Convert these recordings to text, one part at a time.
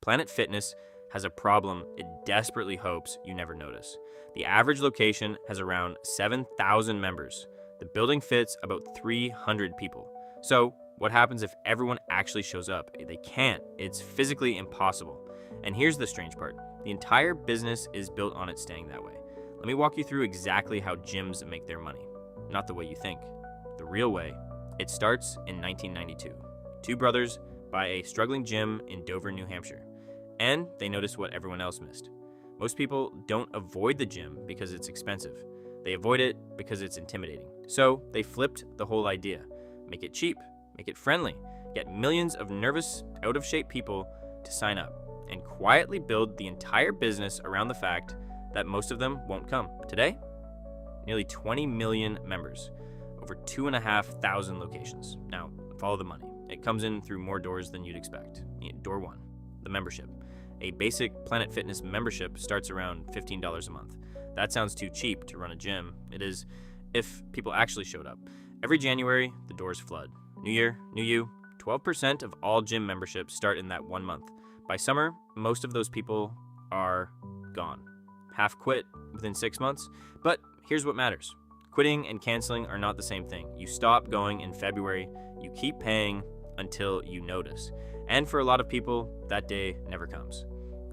Planet Fitness has a problem it desperately hopes you never notice. The average location has around 7,000 members. The building fits about 300 people. So, what happens if everyone actually shows up? They can't. It's physically impossible. And here's the strange part. The entire business is built on it staying that way. Let me walk you through exactly how gyms make their money. Not the way you think. The real way. It starts in 1992. Two brothers buy a struggling gym in Dover, New Hampshire. And they notice what everyone else missed. Most people don't avoid the gym because it's expensive. They avoid it because it's intimidating. So they flipped the whole idea. Make it cheap, make it friendly, get millions of nervous, out-of-shape people to sign up, and quietly build the entire business around the fact that most of them won't come. Today, nearly 20 million members, over 2,500 locations. Now, follow the money. It comes in through more doors than you'd expect. Door one, the membership. A basic Planet Fitness membership starts around $15 a month. That sounds too cheap to run a gym. It is if people actually showed up. Every January, the doors flood. New year, new you. 12% of all gym memberships start in that 1 month. By summer, most of those people are gone. Half quit within 6 months. But here's what matters. Quitting and canceling are not the same thing. You stop going in February, you keep paying until you notice. And for a lot of people, that day never comes.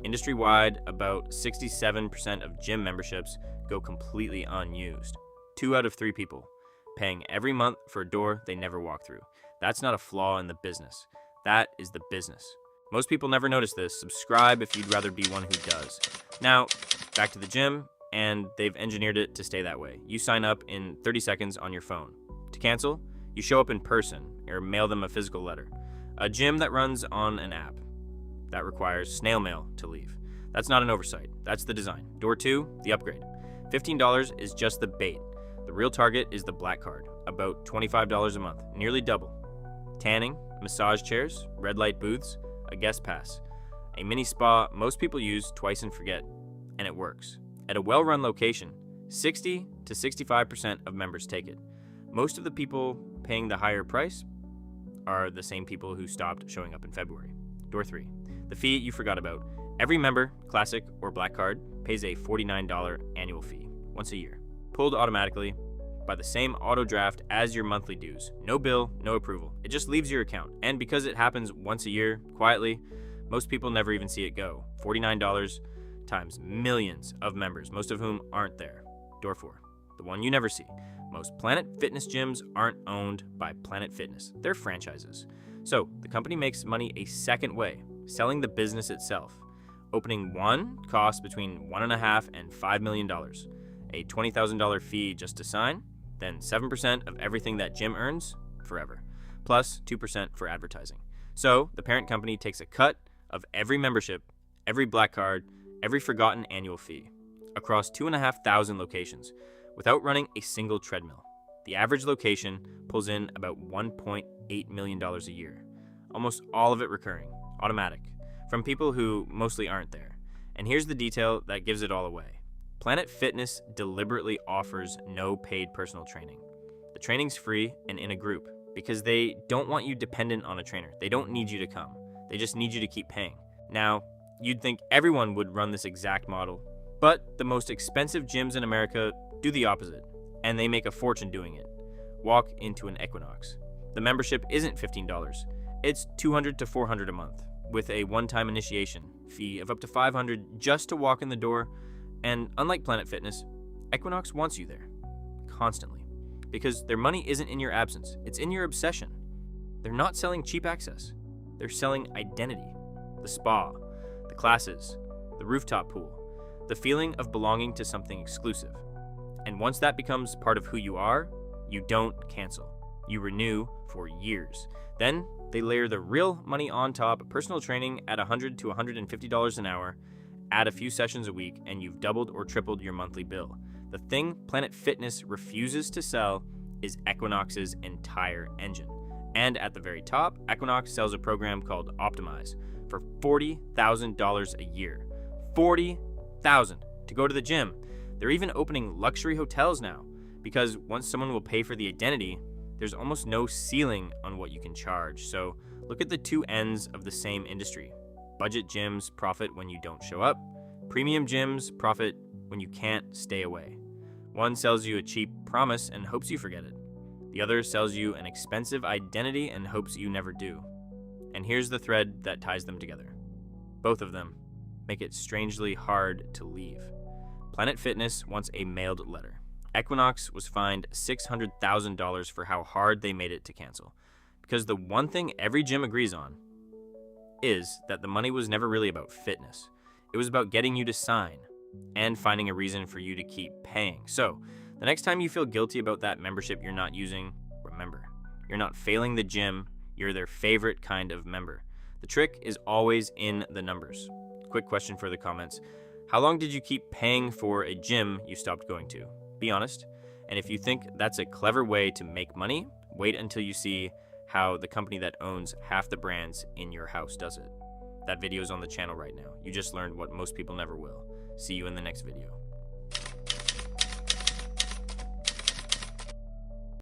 Industry-wide, about 67% of gym memberships go completely unused. 2 out of 3 people paying every month for a door they never walk through. That's not a flaw in the business. That is the business. Most people never notice this. Subscribe if you'd rather be one who does. Now, back to the gym, and they've engineered it to stay that way. You sign up in 30 seconds on your phone. To cancel, you show up in person or mail them a physical letter. A gym that runs on an app. That requires snail mail to leave. That's not an oversight. That's the design. Door 2, the upgrade. $15 is just the bait. The real target is the black card, about $25 a month, nearly double. Tanning, massage chairs, red light booths, a guest pass. A mini spa most people use twice and forget, and it works. At a well-run location, 60 to 65% of members take it. Most of the people paying the higher price are the same people who stopped showing up in February. Door 3, the fee you forgot about. Every member, Classic or Black Card, pays a $49 annual fee, once a year, pulled automatically by the same auto draft as your monthly dues. No bill, no approval. It just leaves your account. And because it happens once a year, quietly, most people never even see it go. $49 times millions of members, most of whom aren't there. Door 4, the one you never see. Most Planet Fitness gyms aren't owned by Planet Fitness. They're franchises. So the company makes money a second way, selling the business itself. Opening one costs between $1.5 and $5 million. A $20,000 fee just to sign, then 7% of everything that gym earns forever, plus 2% for advertising. So the parent company takes a cut of every membership, every black card, every forgotten annual fee, across 2,500 locations, without running a single treadmill. The average location pulls in about $1.8 million a year, almost all of it recurring, automatic, from people who mostly aren't there. And here's the detail that gives it all away. Planet Fitness deliberately offers no paid personal training. The training's free and in a group because they don't want you dependent on a trainer. They don't need you to come. They just need you to keep paying. Now, you'd think everyone would run this exact model, but the most expensive gyms in America do the opposite, and they make a fortune doing it. Walk into an Equinox. The membership isn't $15. It's $200 to $400 a month, with a one-time initiation fee of up to $500 just to walk in the door. And unlike Planet Fitness, Equinox wants you there, constantly, because their money isn't in your absence, it's in your obsession. They're not selling cheap access. They're selling identity, the spa, the classes, the rooftop pool, the feeling of belonging to something exclusive. And once that becomes part of who you are, you don't cancel. You renew for years. Then they layer the real money on top, personal training at $100 to $150 an hour, add a few sessions a week, and you've doubled or tripled your monthly bill. The thing Planet Fitness refuses to sell is Equinox's entire engine. And at the very top, Equinox sells a program called Optimize for $40,000 a year. $40,000 to go to the gym. They're even opening luxury hotels now, because once someone will pay for the identity, there's almost no ceiling on what you can charge. So look at the two ends of the same industry. Budget gyms profit when you don't show up. Premium gyms profit when you can't stay away. One sells you a cheap promise and hopes you forget it. The other sells you an expensive identity and hopes you never do. And here's the thread that ties them together. Both of them make it strangely hard to leave. Planet Fitness wants a mailed letter. Equinox was fined $600,000 for how hard they made it to cancel. Because the one thing every gym agrees on is that the money was never really about fitness. It was about getting you to sign and finding a reason for you to keep paying. So, the next time you feel guilty about that membership you're not using, remember, you're not failing the gym, you're their favorite kind of member. The trick is always in the numbers. Quick question for the comments. How long did you keep paying for a gym you stopped going to? Be honest. And if you think that's a clever way to make money, wait until you see how the company that owns half the brands in your house does it. That video is on the channel right now. You just learned what most people never will. See you in the next video.